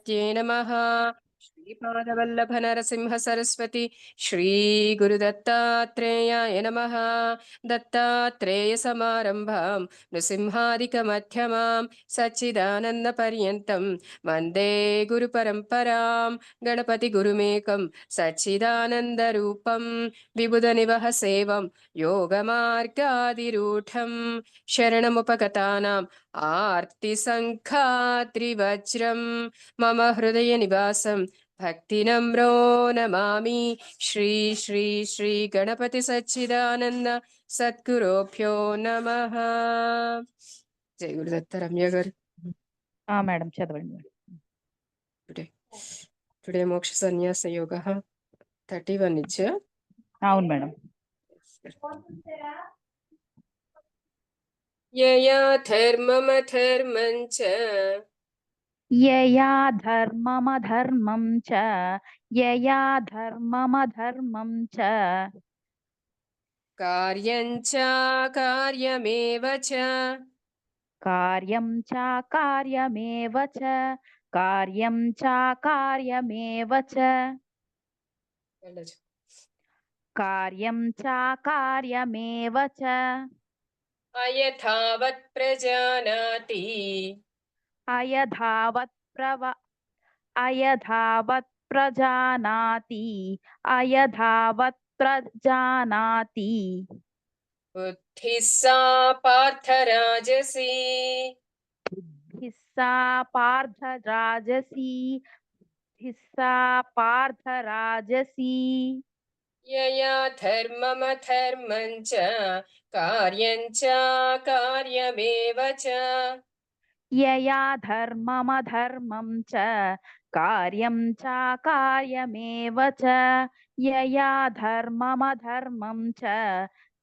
गणपत्ये नमः। श्रीपादवल्लभ नरसिंह सरस्वती श्री गुरुदत्तात्रेयाय नमः। दत्तात्रेय समारंभां नृसिंहादिकमध्यमां सच्चिदानन्दपर्यन्तं वन्दे गुरुपरम्परां। गणपति गुरुमेकं सच्चिदानन्दरूपं विबुधनिवहसेवं योगमार्गादिरूढं शरणमुपगतानाम् आर्तिसङ्खात्रिवज्रं मम हृदयनिवासं भक्तिनम्रो नमामि। श्री श्री श्री गणपति सच्चिदानंद सद्गुरुभ्यो नमः। जय गुरुदत्त रम्य गाరు. మేడం చదవండి మేడం. Today మోక్ష సన్యాస యోగ 31 ఇచ్చా. అవును మేడం. యయా ధర్మమధర్మం చ యయా ధర్మమధర్మం చ యయా ధర్మమధర్మం చ కార్యం చ కార్యమేవ చ కార్యం చ కార్యమేవ చ కార్యం చ కార్యమేవ చ కార్యం చ కార్యమేవ చ అయథావత్ ప్రజానాతి అయథావత్ ప్రజానాతి అయథావత్ ప్రజానాతి బుద్ధిః సా పార్థ రాజసీ హిస్సా పార్థ రాజసీ హిస్సా పార్థ రాజసీ యయా ధర్మమధర్మం చ కార్యం చ కార్యమేవ చ యయా ధర్మమధర్మం చ కార్యం చ కార్యమేవ చ యయా ధర్మమధర్మం చ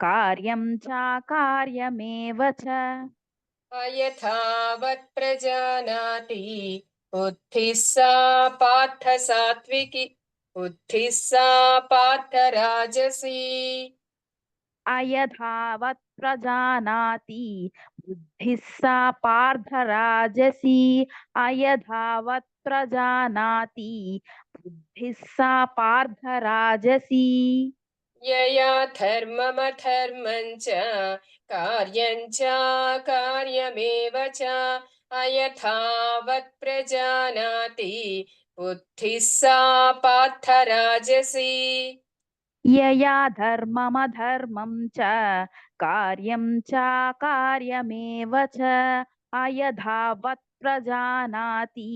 కార్యం చ కార్యమేవ చ అయథావత్ ప్రజానాతి బుద్ధిః సా పార్థ సాత్వికి బుద్ధిః సా పార్థ రాజసీ అయథావత్ ప్రజానాతి బుద్ధిః సా పార్థ రాజసీ అయథావత్ ప్రజానాతి బుద్ధిః సా పార్థ రాజసీ యయా ధర్మమధర్మం చ కార్యం చ కార్యమేవ చ అయథావత్ ప్రజానాతి బుద్ధిః సా పార్థ రాజసీ యయా ధర్మమధర్మం చ కార్యం చ కార్యమేవ చ అయథావత్ ప్రజానాతి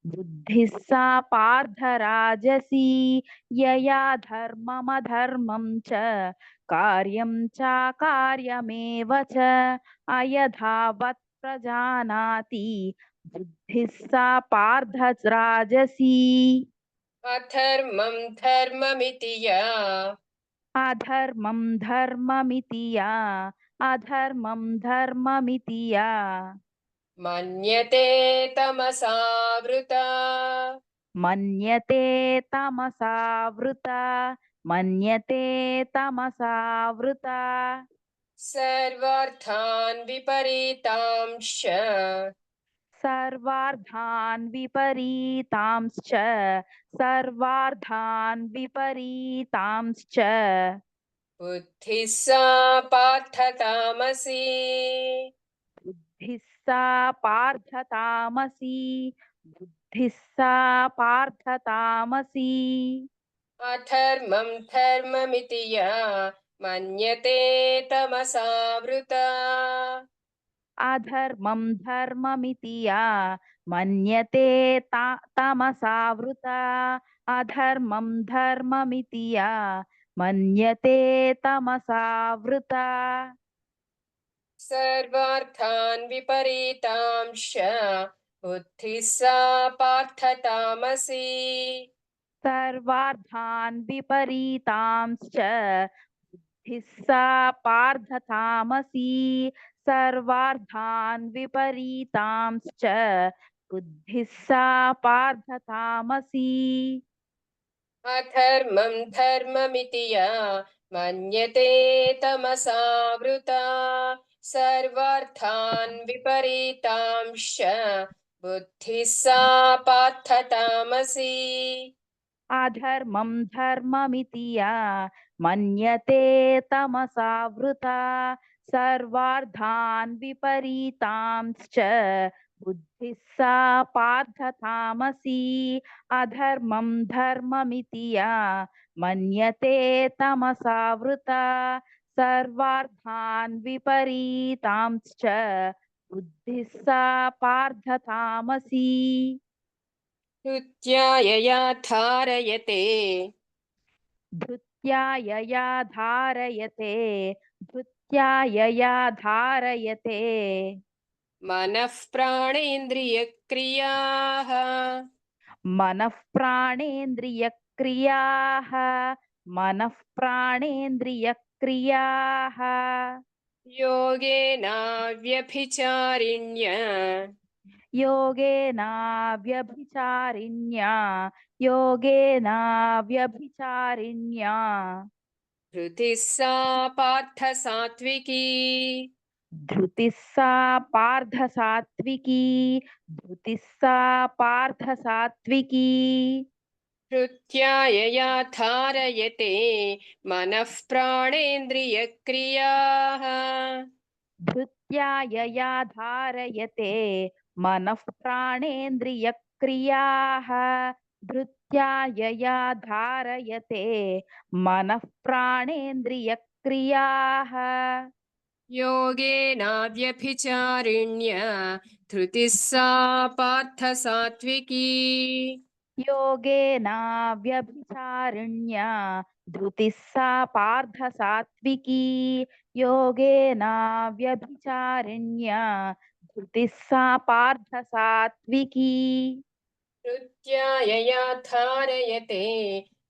బుద్ధిః సా పార్థ రాజసీ యయా ధర్మమధర్మం చ కార్యం చ కార్యమేవ చ అయథావత్ ప్రజానాతి బుద్ధిః సా పార్థ రాజసీ అధర్మం ధర్మమితి యా అధర్మం ధర్మమితి యా అధర్మం ధర్మమితి యా మన్యతే తమసావృత మన్యతే తమసావృత మన్యతే తమసావృత సర్వార్థాన్ విపరీతాంశ సర్వార్థాన్ విపరీతాంశ్చ సర్వార్థాన్ విపరీతాంశ్చ బుద్ధిః సా పార్థ తామసీ బుద్ధిః సా పార్థ తామసీ బుద్ధిః సా పార్థ తామసీ అధర్మం ధర్మమితి యా మన్యతే తమసావృత అధర్మం ధర్మమితి యా మన్యతే తమసావృత అధర్మం ధర్మమితి యా మన్యతే తమసావృత సర్వార్థాన్ విపరీతాంశ బుద్ధిః సా పార్థ తామసీ సర్వార్థాన్ విపరీతాంశ్చ బుద్ధిః సా పార్థ తామసీ సర్వార్థాన్ విపరీతాంశ్చ బుద్ధిః సా పార్థ తామసీ అధర్మం ధర్మమితి యా మన్యతే తమసావృత సర్వార్థాన్ విపరీతాంశ बुद्धिः सा पार्थ तामसी अधर्मं धर्ममिति या मन्यते तमसावृता सर्वार्थान् विपरीतांश्च बुद्धिः सा पार्थ तामसी अधर्मं धर्ममिति या मन्यते तमसावृता सर्वार्थान् विपरीतांश्च बुद्धिः सा पार्थ तामसी धृत्यायया धारयते धृत्या यया धारयते धृत्या धारयते मनः प्राणेन्द्रियक्रियाः मनः प्राणेन्द्रियक्रियाः मनः प्राणेन्द्रियक्रियाः योगेनाव्यभिचारिण्य योगेनाव्यभिचारिण्या योगेनाव्यभिचारिण्या धृतिः सा पार्थ सात्विकी धृतिः सा पार्थ सात्विकी धृतिः सा पार्थ सात्विकी धृत्यायया धारयते मनः प्राणेन्द्रियक्रियाः धृत्या यया धारयते मनः प्राणेन्द्रियक्रियाः धृत्या यया धारयते मनः प्राणेन्द्रियक्रियाः योगेनाव्यभिचारिण्य धृतिः सा पार्थ सात्विकी योगेनाव्यभिचारिण्या धृतिः सा पार्थ सात्विकी योगेनाव्यभिचारिण्या धृतिः सा पार्थ सात्विकी धृत्यायया धारयते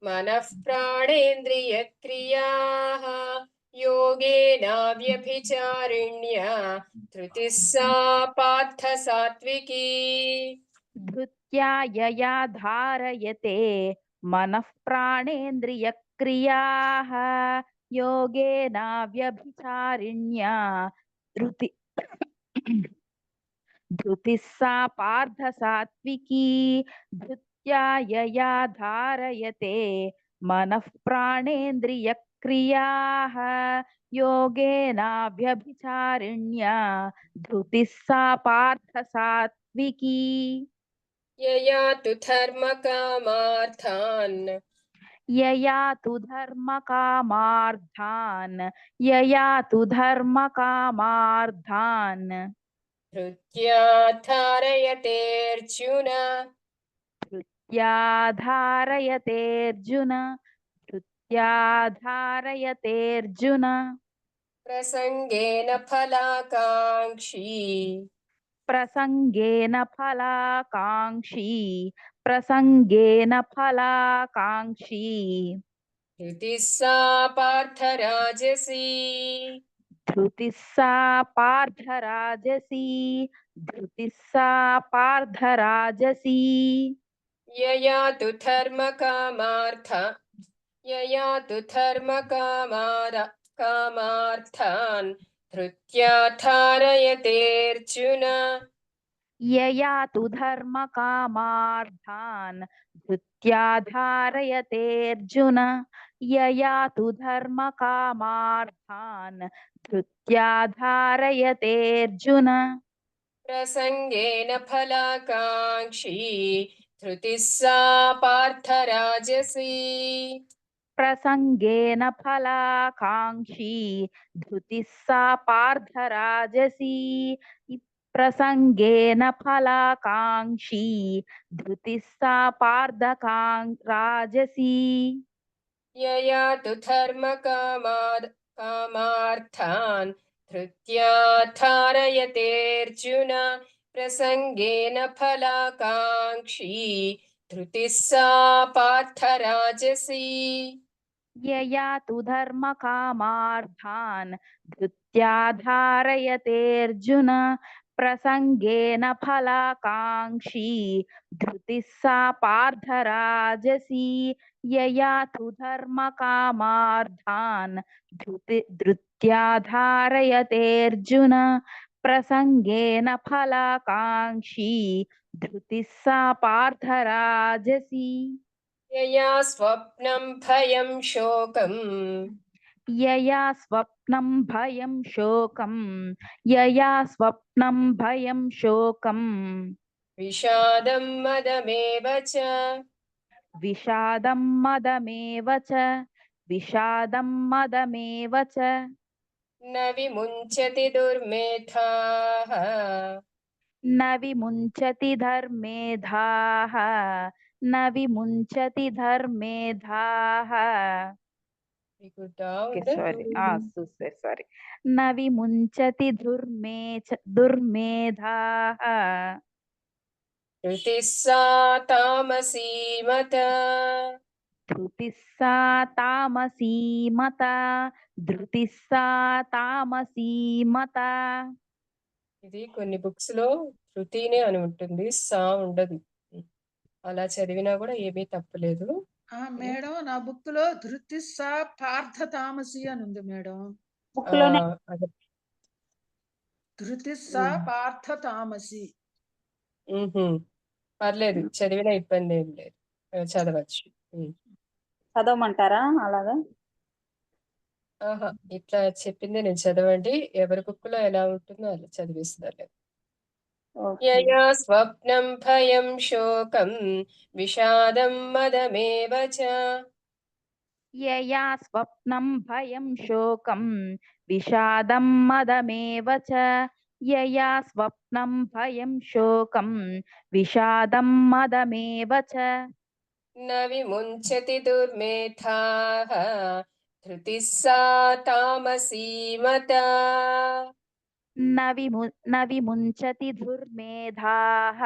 मनः प्राणेन्द्रियक्रियाः योगेनाव्यभिचारिण्या धृतिः सा पार्थ सात्विकी धृत्या यया धारयते मनः प्राणेन्द्रियक्रियाः योगेनाव्यभिचारिण्या धृति धृतिः सा पार्थ सात्विकी धृत्या यया धारयते मनः प्राणेन्द्रियक्रियाः योगेनाव्यभिचारिण्या धृतिः सा पार्थ सात्विकी यया तु धर्मकामार्थान् यया तु धर्मकामार्थान् यया तु धर्मकामार्थान् धृत्या धारयतेऽर्जुन धृत्या धारयतेऽर्जुन धृत्या धारयतेऽर्जुन प्रसङ्गेन फलाकाङ्क्षी प्रसङ्गेन फलाकाङ्क्षी प्रसङ्गेन फलाकाङ्क्षी धृतिः सा पार्थराजसी धृतिः सा पार्थराजसी धृतिः सा पार्थराजसी यया तु धर्मकामार्थान् धृत्या धारयतेऽर्जुन यया तु धर्मकामार्थान् धृत्या धारयतेऽर्जुन यया तु धर्मकामार्थान् धृत्या धारयतेऽर्जुन प्रसङ्गेन फलाकाङ्क्षी धृतिः सा पार्थराजसी प्रसङ्गेन फलाकाङ्क्षी धृतिः सा पार्थराजसी प्रसङ्गेन फलाकाङ्क्षी धृतिः सा राजसी यया तु धर्मकामार्थान् धृत्या धारयतेऽर्जुन प्रसङ्गेन फलाकाङ्क्षी धृतिः सा पार्थराजसी यया तु धर्मकामार्थान् धृत्या धारयतेऽर्जुन प्रसङ्गेन फलाकाङ्क्षी धृतिः सा पार्थराजसी यया तु धर्मकामार्थान् धृत्या धारयतेऽर्जुन प्रसङ्गेन फलाकाङ्क्षी धृतिः सा पार्थ राजसी यया स्वप्नं भयं शोकम् यया स्वप्नं भयं शोकं यया स्वप्नं भयं शोकं विषादं मदमेव च विषादं मदमेव च विषादं मदमेव च न विमुञ्चति दुर्मेधाः न विमुञ्चति धर्मेधाः न विमुञ्चति धर्मेधाः We could down Okay, the sorry. Sorry. न विमुञ्चति दुर्मेधाः धृतिः सा तामसी मता धृतिः सा तामसी मता धृतिः सा तामसी मता ఇది కొన్ని బుక్స్ లో శృతినే అని ఉంటుంది, సా ఉండదు. అలా చదివినా కూడా ఏమీ తప్పులేదు. మేడం నా బుక్ లో ధృతిస్సా పార్థ తామసి అని ఉంది మేడం. బుక్ లోనే అదే. ధృతిస్సా పార్థ తామసి. పర్లేదు, చదివిన ఇబ్బంది ఏం లేదు, చదవచ్చు. చదవమంటారా అలాగా? ఆహా, ఇట్లా చెప్పింది నేను చదవండి, ఎవరి బుక్ లో ఎలా ఉంటుందో అలా చదివిస్తారు. యయా స్వప్నం భయం శోకం విషాదం మదమేవ చ యయా స్వప్నం భయం శోకం విషాదం మదమేవ చ యయా స్వప్నం భయం శోకం విషాదం మదమేవ చ న విముంచతి దుర్మేధాః ధృతిः సా తామసీ మతా न विमुञ्चति दुर्मेधाः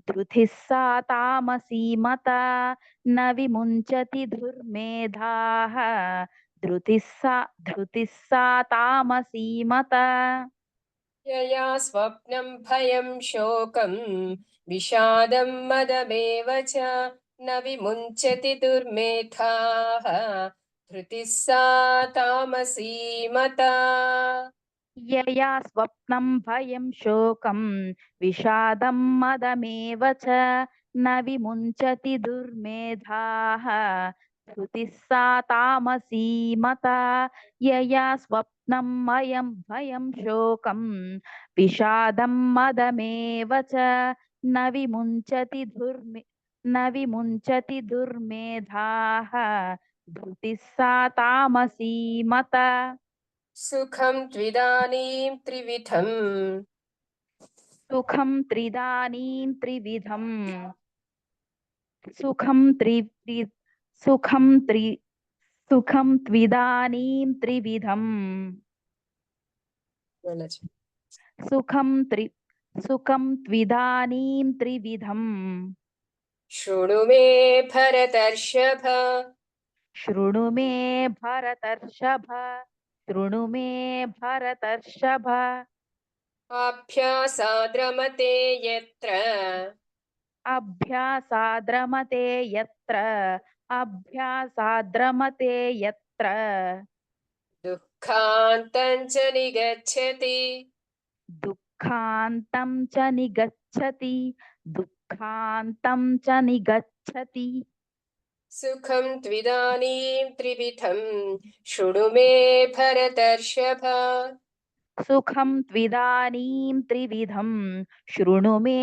धृतिः सा तामसी मता न विमुञ्चति दुर्मेधाः धृतिः सा तामसी मता यया स्वप्नं भयं शोकं विषादं मदमेव च न विमुञ्चति दुर्मेधाः धृतिः सा तामसी मता यया स्वप्नं भयं शोकं विषादं मदमेव च न विमुञ्चति दुर्मेधाः धृतिः सा तामसी मता यया स्वप्नं भयं शोकं विषादं मदमेव च न विमुञ्चति दुर्मेधाः धृतिः सा तामसी मता सुखं त्विदानीं त्रिविधम् सुखं त्रिदानीं त्रिविधम् सुखं त्विदानीं त्रिविधम् सुखं त्विदानीं त्रिविधम् शृणु मे भरतर्षभ शृणु मे भरतर्षभ शृणु मे भरतर्षभ अभ्यासाद्रमते यत्र अभ्यासाद्रमते यत्र दुःखान्तं च निगच्छति दुःखान्तं च निगच्छति सुखं त्विदानीं त्रिविधं शृणु मे भरतर्षभ सुखं त्विदानीं त्रिविधं शृणु मे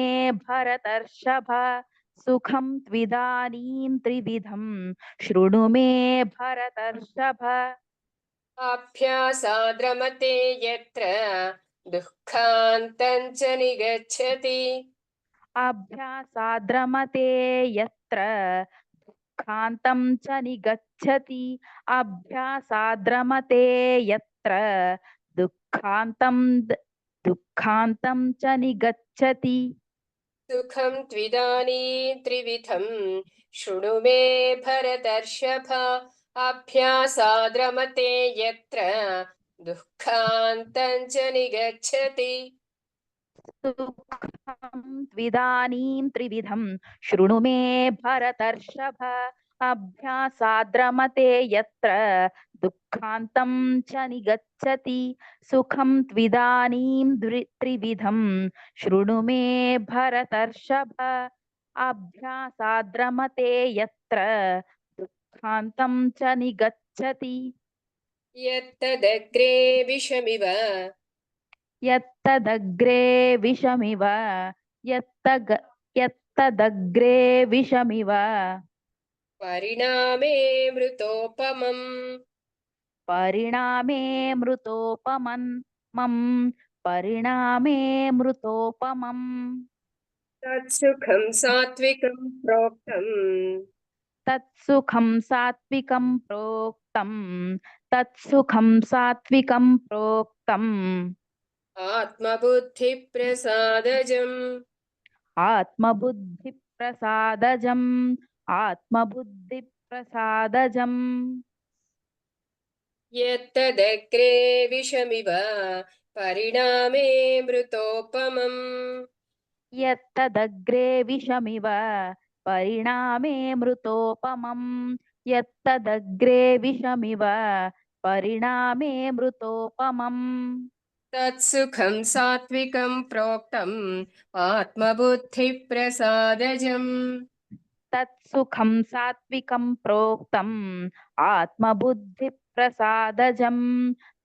भरतर्षभ सुखं त्विदानीं त्रिविधं शृणु मे भरतर्षभ अभ्यासाद्रमते यत्र दुःखान्तं च निगच्छति अभ्यासाद्रमते यत्र दुःखान्तं च निगच्छति अभ्यासाद्रमते यत्र दुःखान्तं च निगच्छति सुखं त्विदानीं त्रिविधं शृणु मे भरतर्षभ अभ्यासाद्रमते यत्र दुःखान्तं च निगच्छति सुखं त्विदानीं त्रिविधं शृणु मे भरतर्षभ अभ्यासाद्रमते यत्र दुःखान्तं च निगच्छति सुखं त्विदानीं त्रिविधं शृणु मे भरतर्षभ अभ्यासाद्रमते यत्र दुःखान्तं च निगच्छति यत्तदग्रे विषमिव यत्तदग्रे विषमिव यत्तदग्रे विषमिव परिणामे मृतोपमम् परिणामे मृतोपमम् परिणामे मृतोपमम् तत्सुखं सात्विकं प्रोक्तम् तत्सुखं सात्विकं प्रोक्तम् तत्सुखं सात्विकं प्रोक्तम् आत्मबुद्धिप्रसादजम् आत्मबुद्धिप्रसादजम् आत्मबुद्धिप्रसादजम् यत्तदग्रे विषमिव परिणामे मृतोपमम् यत्तदग्रे विषमिव परिणामे मृतोपमम् यत्तदग्रे विषमिव परिणामे मृतोपमम् तत्सुखं सात्विकं प्रोक्तम् आत्मबुद्धिप्रसादजम् तत्सुखं सात्विकं प्रोक्तम् आत्मबुद्धिप्रसादजम्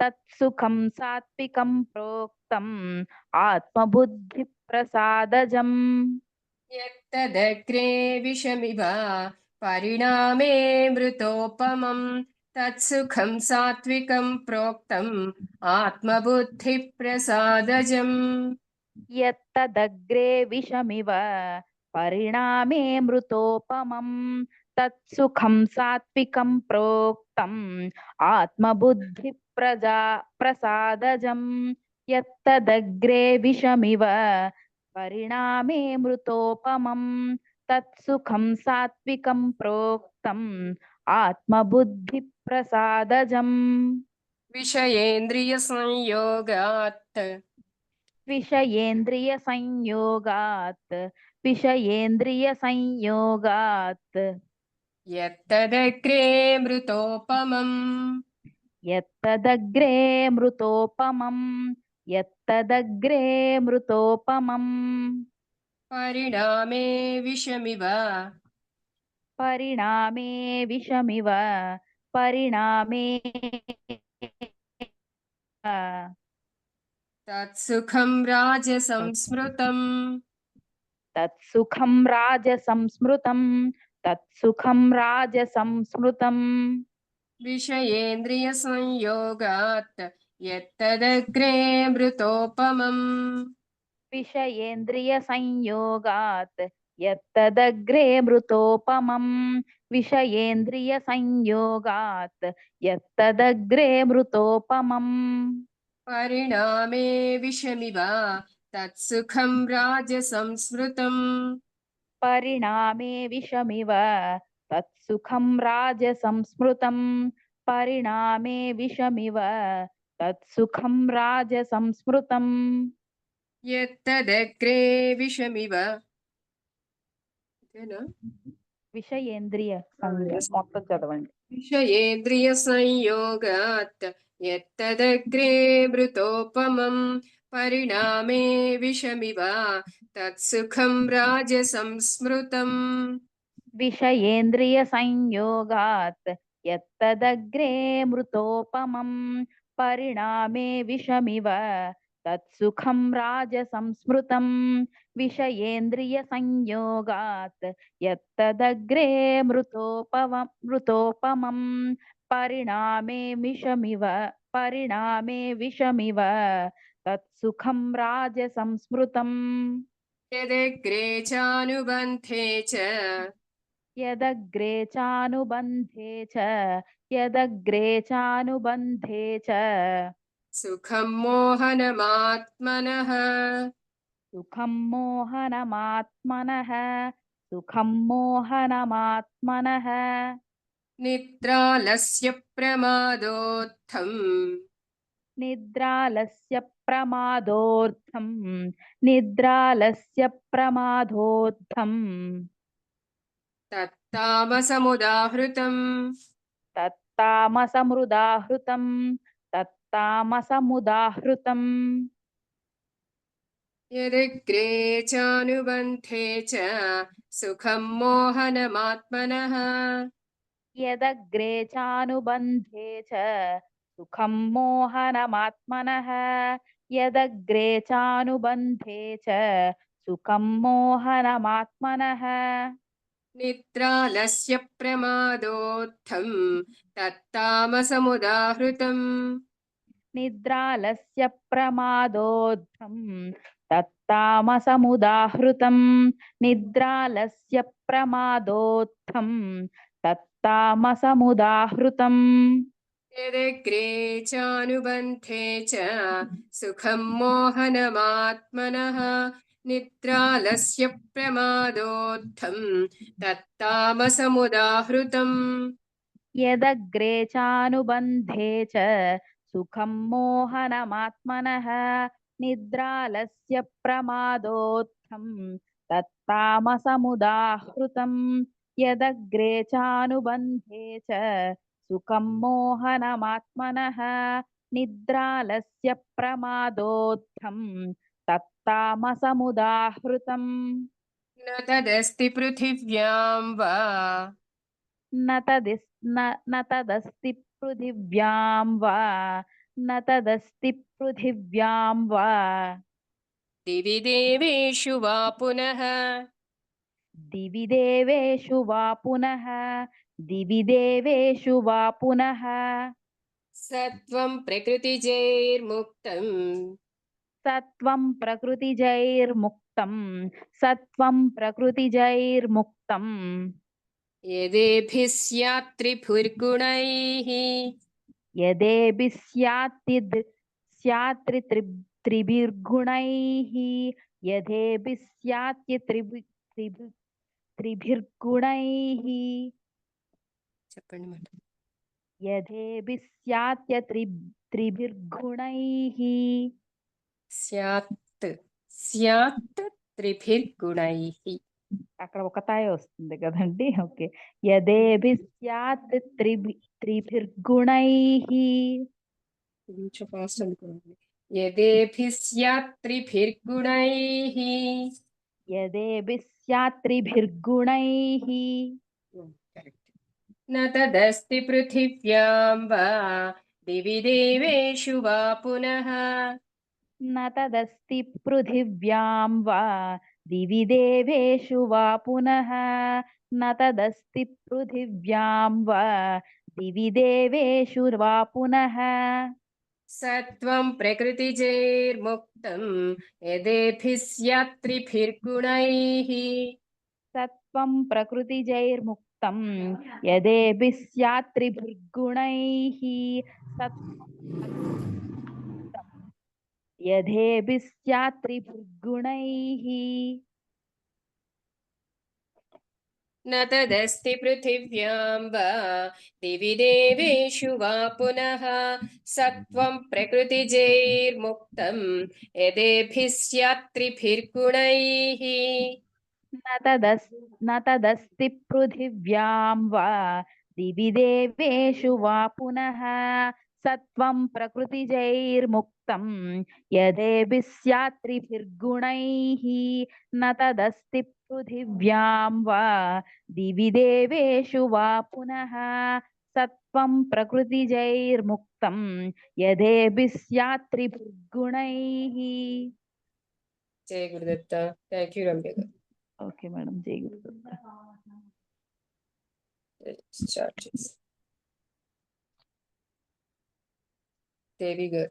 तत्सुखं सात्विकं प्रोक्तम् आत्मबुद्धिप्रसादजम् यत्तदग्रे विषमिव परिणामे मृतोपमम् तत्सुखं सात्विकं प्रोक्तम् आत्मबुद्धिप्रसादजम् यत्तदग्रे विषमिव परिणामे मृतोपमम् तत्सुखं सात्विकं प्रोक्तम् प्रसादजम् यत्तदग्रे विषमिव परिणामे मृतोपमम् तत्सुखं सात्विकं प्रोक्तम् आत्मबुद्धिप्रसादजम् विषयेन्द्रियसंयोगात् विषयेन्द्रियसंयोगात् विषयेन्द्रियसंयोगात् यत्तदग्रे मृतोपमम् यत्तदग्रे मृतोपमम् यत्तदग्रे मृतोपमम् परिणामे विषमिव परिणामे विषमिव परिणामे तत्सुखं राजसंस्मृतम् तत्सुखं राजसंस्मृतम् तत्सुखं राजसंस्मृतम् विषयेन्द्रियसंयोगात् यत्तदग्रे मृतोपमम् विषयेन्द्रियसंयोगात् यत्तदग्रे मृतोपमम् विषयेन्द्रियसंयोगात् यत्तदग्रे मृतोपमम् परिणामे विषमिव तत्सुखं राजसंस्मृतम् परिणामे विषमिव तत्सुखं राजसंस्मृतम् परिणामे विषमिव तत्सुखं राजसंस्मृतम् यत्तदग्रे विषमिव విషయేంద్రియ సంజ్ఞ yes. మొత్తం చదవండి विषयेन्द्रियसंयोगात् यत्तदग्रे मृतोपमम् परिणामे विषमिव तत्सुखं राजसंस्मृतम् విషయేంద్రియ సంయోగాత్ యత్తదగ్రే మృతోపమం పరిణామే విషమివ తత్సుఖం రాజసంస్మృతం విషయేంద్రియ సంయోగాత్ యత్తదగ్రే మృతోపమం పరిణామే విషమివ తత్సుఖం రాజసంస్మృతం यदग्रे चानुबन्धे च यदग्रे चानुबन्धे च सुखं मोहनमात्मनः सुखं मोहनमात्मनः निद्रालस्य प्रमादोत्थम् निद्रालस्य प्रमादोत्थम् తత్తామసముదాహృతం తత్తామసమృదాహృతం తత్తామసముదాహృతం యదగ్రే చానుబంధే చ సుఖం మోహనమాత్మనః యదగ్రే చానుబంధే చ సుఖం మోహనమాత్మనః యదగ్రే చానుబంధే చ సుఖం మోహనమాత్మనః నిద్రాలస్య ప్రమాదోత్థం తత్తామసముదాహృతం నిద్రాలస్య ప్రమాదోద్ధం తత్తామసముదాహృతం నిద్రాలస్య ప్రమాదోత్థం తత్తామసముదాహృతం యదగ్రే చానుబంధే చ సుఖం మోహనమాత్మనః నిద్రాలస్య ప్రమాదోత్థం తత్తామసముదాహృతం యదగ్రే చానుబంధే చ సుఖం మోహనమాత్మనః నిద్రాలస్య ప్రమాదోత్థం తత్తామసముదాహృతం యదగ్రే చానుబంధే చ సుఖం మోహనమాత్మనః నిద్రాలస్య ప్రమాదోత్థం తత్తామసముదాహృతం న తదస్తి పృథివ్యాం వా न तदस्ति पृथिव्यां वा न तदस्ति पृथिव्यां वा दिवि देवेषु वा पुनः दिवि देवेषु वा पुनः दिवि देवेषु वा पुनः सत्वं प्रकृतिजैर्मुक्तं सत्वं प्रकृतिजैर्मुक्तं सत्वं प्रकृतिजैर्मुक्तं यदेभिः स्यात् त्रिभुर्गुणैः यदेभिः त्रिभिर्गुणैः यदेभिः स्यात् त्रिभिर्गुणैः చెప్పండి మేడం यथेभिः स्यात् त्रिभिर्गुणैः स्यात् स्यात् त्रिभिर्गुणैः అక్కడ ఒక తాయ వస్తుంది కదండి ఓకే యదేభిः స్యాత్ త్రిభిర్గుణైः కొంచెం ఫాస్ట్ అనుకోండి యదేభిः స్యాत् त्रिभिर्गुणैः యదేభిः స్యాత్ త్రిభిర్గుణైः करेक्ट न तदस्ति पृथिव्यां वा दिवि देवेषु वा पुनः न तदस्ति पृथिव्यां वा दिवि देवेषु वा पुनः न तदस्ति पृथिव्यां वा दिवि देवेषु वा पुनः सत्वं प्रकृतिजैर्मुक्तं यदेभिः स्यात् त्रिभिर्गुणैः सत्वं प्रकृतिजैर्मुक्तं यदेभिः स्यात् त्रिभिर्गुणैः यदेभिः स्यात् त्रिभिर्गुणैः न तदस्ति पृथिव्यां वा दिवि देवेषु वा पुनः सत्वं प्रकृतिजैर्मुक्तं यदेभिः स्यात् त्रिभिर्गुणैः न तदस्ति पृथिव्यां वा दिवि देवेषु वा पुनः सत्वं प्रकृतिजैर्मुक्तं यदेभिः स्यात् त्रिभिर्गुणैः न तदस्ति पृथिव्यां वा दिवि देवेषु वा पुनः सत्वं प्रकृतिजैर्मुक्तं यदेभिः स्यात् त्रिभिर्गुणैः जय गुरुदत्त थैंक यू रम्य गाరు ఓకే మేడం జై గురు స్టార్ట్ చేసి దేవి గారు